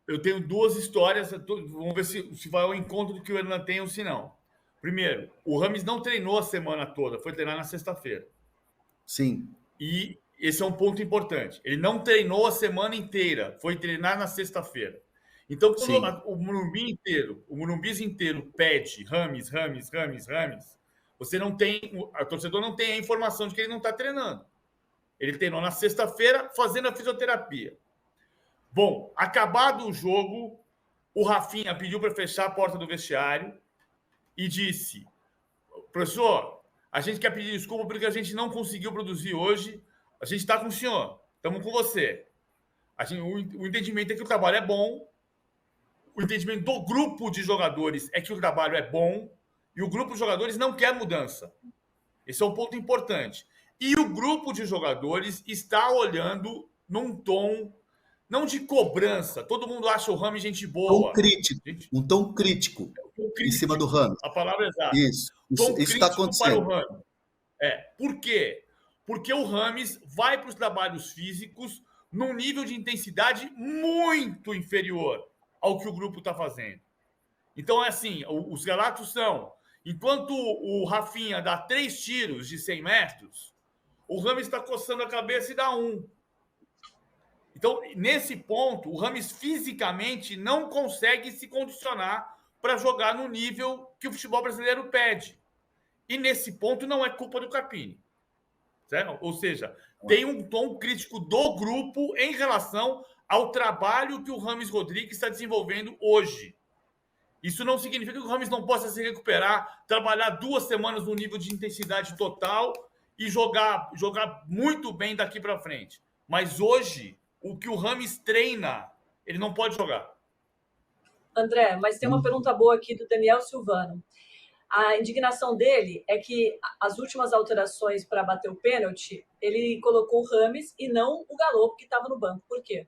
Eu tenho duas histórias, vamos ver se vai ao encontro do que o Hernan tem ou se não. Primeiro, o Rames não treinou a semana toda, foi treinar na sexta-feira. Sim. E esse é um ponto importante. Ele não treinou a semana inteira, foi treinar na sexta-feira. Então, quando Sim. o Morumbis inteiro pede Rames, Rames, Rames, Rames, você não tem, a torcedor não tem a informação de que ele não está treinando. Ele treinou na sexta-feira fazendo a fisioterapia. Bom, acabado o jogo, o Rafinha pediu para fechar a porta do vestiário e disse: professor, a gente quer pedir desculpa porque a gente não conseguiu produzir hoje. A gente está com o senhor, estamos com você. O entendimento é que o trabalho é bom, o entendimento do grupo de jogadores é que o trabalho é bom e o grupo de jogadores não quer mudança. Esse é um ponto importante. E o grupo de jogadores está olhando num tom, não de cobrança. Todo mundo acha o Rami gente Tom boa. crítico. Gente, Um tom crítico tom em cima do crítico. Ramos. A palavra é exata. Isso. Isso Tom está crítico para o acontecendo. Rami. Por quê? Porque o Rames vai para os trabalhos físicos num nível de intensidade muito inferior ao que o grupo está fazendo. Então, é assim, os relatos são, enquanto o Rafinha dá 3 tiros de 100 metros, o Rames está coçando a cabeça e dá 1. Então, nesse ponto, o Rames fisicamente não consegue se condicionar para jogar no nível que o futebol brasileiro pede. E nesse ponto não é culpa do Carpini. Certo? Ou seja, tem um tom crítico do grupo em relação ao trabalho que o Rames Rodrigues está desenvolvendo hoje. Isso não significa que o Rames não possa se recuperar, trabalhar 2 semanas no nível de intensidade total e jogar muito bem daqui para frente. Mas hoje, o que o Rames treina, ele não pode jogar. André, mas tem uma pergunta boa aqui do Daniel Silvano. A indignação dele é que as últimas alterações para bater o pênalti, ele colocou o Rames e não o Galo, que estava no banco. Por quê?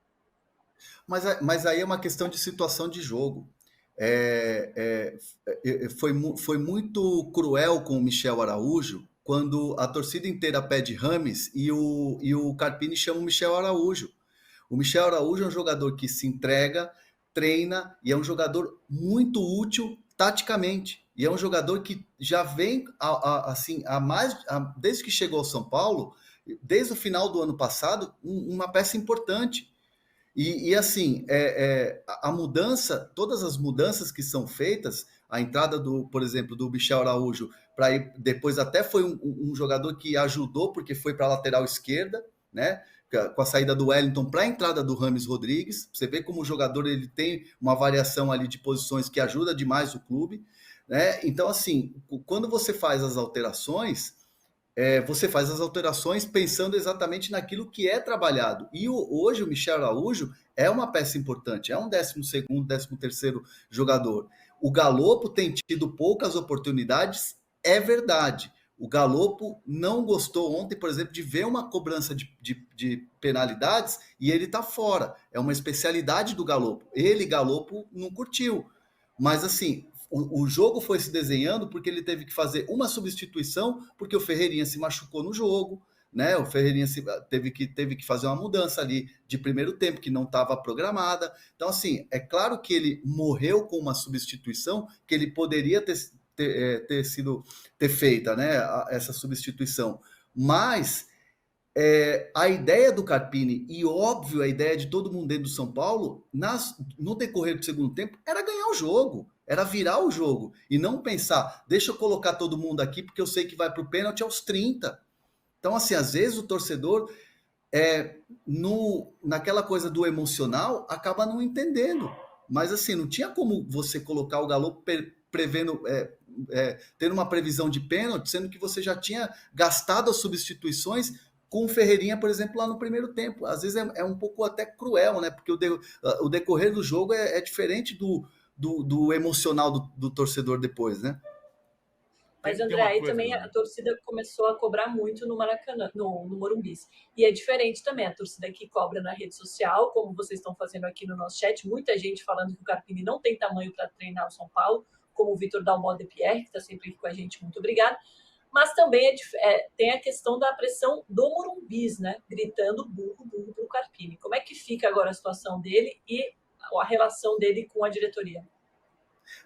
Mas aí é uma questão de situação de jogo. Foi muito cruel com o Michel Araújo quando a torcida inteira pede Rames e o Carpini chama o Michel Araújo. O Michel Araújo é um jogador que se entrega, treina e é um jogador muito útil taticamente. E é um jogador que já vem assim, desde que chegou ao São Paulo, desde o final do ano passado, uma peça importante. E assim, a mudança, todas as mudanças que são feitas, a entrada por exemplo, do Michel Araújo, para ir depois até foi um jogador que ajudou, porque foi para a lateral esquerda, né? Com a saída do Wellington para a entrada do Rames Rodrigues. Você vê como o jogador ele tem uma variação ali de posições que ajuda demais o clube, né? Então, assim, quando você faz as alterações, você faz as alterações pensando exatamente naquilo que é trabalhado. E hoje o Michel Araújo é uma peça importante, é um 12º, 13º jogador. O Galopo tem tido poucas oportunidades, é verdade. O Galopo não gostou ontem, por exemplo, de ver uma cobrança de penalidades e ele está fora. É uma especialidade do Galopo. Ele, Galopo, não curtiu. Mas assim, o jogo foi se desenhando porque ele teve que fazer uma substituição, porque o Ferreirinha se machucou no jogo, né? O Ferreirinha teve que fazer uma mudança ali de primeiro tempo que não estava programada. Então, assim, é claro que ele morreu com uma substituição que ele poderia ter feita, né? Essa substituição. Mas a ideia do Carpini e, óbvio, a ideia de todo mundo dentro do São Paulo, no decorrer do segundo tempo, era ganhar o jogo, era virar o jogo, e não pensar, deixa eu colocar todo mundo aqui porque eu sei que vai para o pênalti aos 30. Então, assim, às vezes o torcedor, naquela coisa do emocional, acaba não entendendo. Mas, assim, não tinha como você colocar o Galo prevendo, tendo uma previsão de pênalti, sendo que você já tinha gastado as substituições com o Ferreirinha, por exemplo, lá no primeiro tempo. Às vezes é um pouco até cruel, né? Porque o decorrer do jogo é diferente do emocional do torcedor depois, né? Mas, André, aí também a torcida começou a cobrar muito no Maracanã, no Morumbis. E é diferente também, a torcida que cobra na rede social, como vocês estão fazendo aqui no nosso chat, muita gente falando que o Carpini não tem tamanho para treinar o São Paulo, como o Vitor Dalmau de Pierre, que está sempre aqui com a gente, muito obrigado. Mas também tem a questão da pressão do Morumbis, né? Gritando burro, burro pro Carpini. Como é que fica agora a situação dele e a relação dele com a diretoria?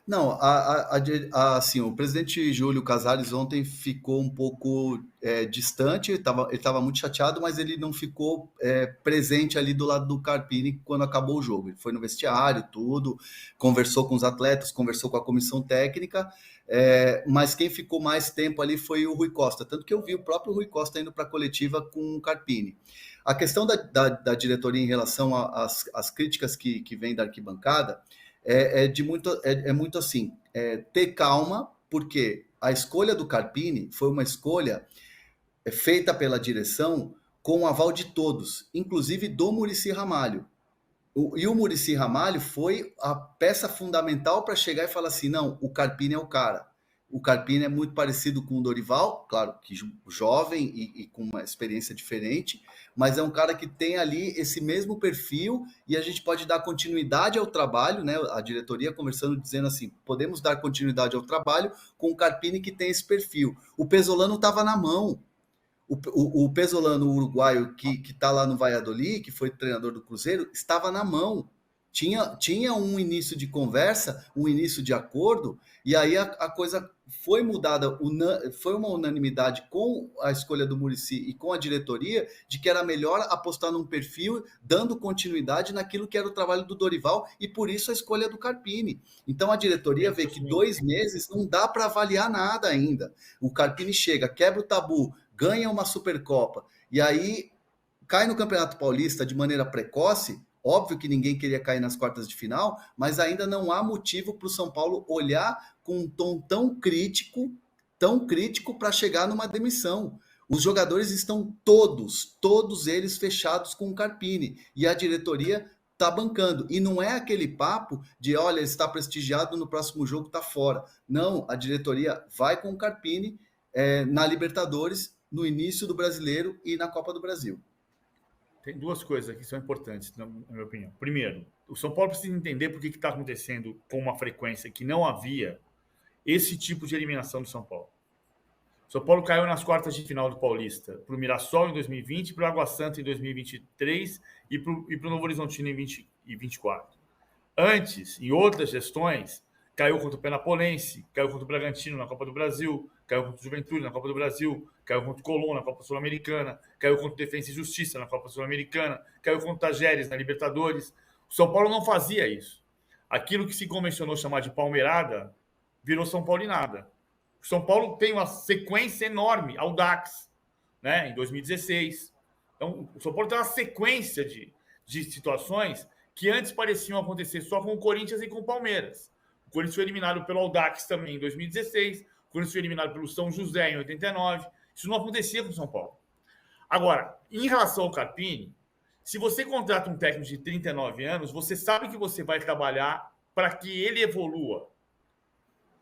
Não, assim, o presidente Júlio Casares ontem ficou um pouco distante, ele estava muito chateado, mas ele não ficou presente ali do lado do Carpini quando acabou o jogo. Ele foi no vestiário, tudo, conversou com os atletas, conversou com a comissão técnica, mas quem ficou mais tempo ali foi o Rui Costa, tanto que eu vi o próprio Rui Costa indo para a coletiva com o Carpini. A questão da diretoria em relação às críticas que vêm da arquibancada, muito assim, ter calma, porque a escolha do Carpini foi uma escolha feita pela direção com o aval de todos, inclusive do Muricy Ramalho. E o Muricy Ramalho foi a peça fundamental para chegar e falar assim, não, o Carpini é o cara. O Carpini é muito parecido com o Dorival, claro que jovem e com uma experiência diferente, mas é um cara que tem ali esse mesmo perfil e a gente pode dar continuidade ao trabalho, né? A diretoria conversando, dizendo assim, podemos dar continuidade ao trabalho com o Carpini que tem esse perfil. O Pesolano estava na mão. O Pesolano, o uruguaio, que está lá no Valladolid, que foi treinador do Cruzeiro, estava na mão. Tinha um início de conversa, um início de acordo, e aí a coisa foi mudada, foi uma unanimidade com a escolha do Muricy e com a diretoria de que era melhor apostar num perfil, dando continuidade naquilo que era o trabalho do Dorival, e por isso a escolha do Carpini. Então a diretoria vê que 2 meses não dá para avaliar nada ainda. O Carpini chega, quebra o tabu, ganha uma Supercopa, e aí cai no Campeonato Paulista de maneira precoce. Óbvio que ninguém queria cair nas quartas de final, mas ainda não há motivo para o São Paulo olhar com um tom tão crítico para chegar numa demissão. Os jogadores estão todos eles fechados com o Carpini, e a diretoria está bancando. E não é aquele papo de, olha, ele está prestigiado, no próximo jogo está fora. Não, a diretoria vai com o Carpini na Libertadores, no início do Brasileiro e na Copa do Brasil. Tem 2 coisas aqui que são importantes, na minha opinião. Primeiro, o São Paulo precisa entender por que está acontecendo com uma frequência que não havia esse tipo de eliminação do São Paulo. O São Paulo caiu nas quartas de final do Paulista para o Mirassol em 2020, para o Água Santa em 2023 e para o Novo Horizontino em 2024. Antes, em outras gestões, caiu contra o Penapolense, caiu contra o Bragantino na Copa do Brasil, caiu contra o Juventude na Copa do Brasil, caiu contra o Colón na Copa Sul-Americana, caiu contra o Defensa e Justiça na Copa Sul-Americana, caiu contra o Tajeres na Libertadores. O São Paulo não fazia isso. Aquilo que se convencionou chamar de palmeirada virou São Paulinada. O São Paulo tem uma sequência enorme, Audax, né, em 2016. Então, o São Paulo tem uma sequência de situações que antes pareciam acontecer só com o Corinthians e com o Palmeiras. O Corinthians foi eliminado pelo Audax também em 2016, o Corinthians foi eliminado pelo São José em 89. Isso não acontecia com o São Paulo. Agora, em relação ao Carpini, se você contrata um técnico de 39 anos, você sabe que você vai trabalhar para que ele evolua.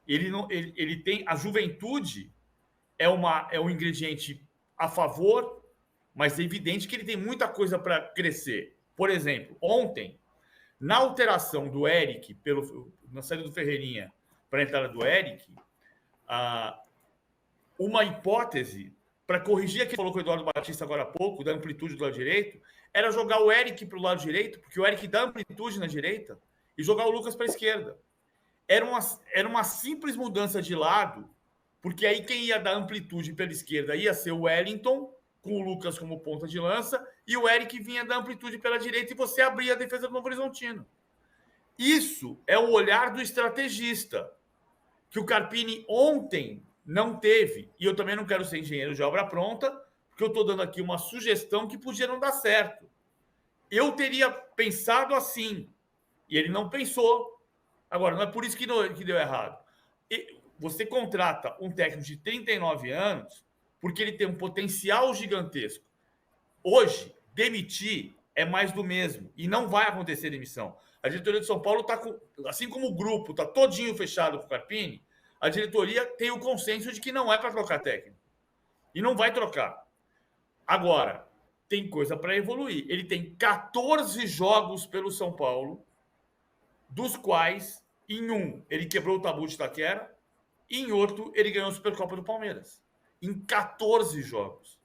Ele tem a juventude, é um ingrediente a favor, mas é evidente que ele tem muita coisa para crescer. Por exemplo, ontem, na alteração do Eric, na saída do Ferreirinha para a entrada do Eric, uma hipótese para corrigir aquilo que falou com o Eduardo Batista agora há pouco, da amplitude do lado direito, era jogar o Eric para o lado direito, porque o Eric dá amplitude na direita, e jogar o Lucas para a esquerda. Era uma simples mudança de lado, porque aí quem ia dar amplitude pela esquerda ia ser o Wellington, com o Lucas como ponta de lança, e o Eric vinha dar amplitude pela direita e você abria a defesa do Novo Horizontino. Isso é o olhar do estrategista, que o Carpini ontem não teve. E eu também não quero ser engenheiro de obra pronta, porque eu estou dando aqui uma sugestão que podia não dar certo. Eu teria pensado assim, e ele não pensou. Agora, não é por isso que deu errado. Você contrata um técnico de 39 anos porque ele tem um potencial gigantesco. Hoje, demitir é mais do mesmo. E não vai acontecer demissão. A diretoria de São Paulo está, assim como o grupo está todinho fechado com o Carpini, a diretoria tem o consenso de que não é para trocar técnico. E não vai trocar. Agora, tem coisa para evoluir. Ele tem 14 jogos pelo São Paulo, dos quais, em um, ele quebrou o tabu de Itaquera, e em outro, ele ganhou a Supercopa do Palmeiras. Em 14 jogos.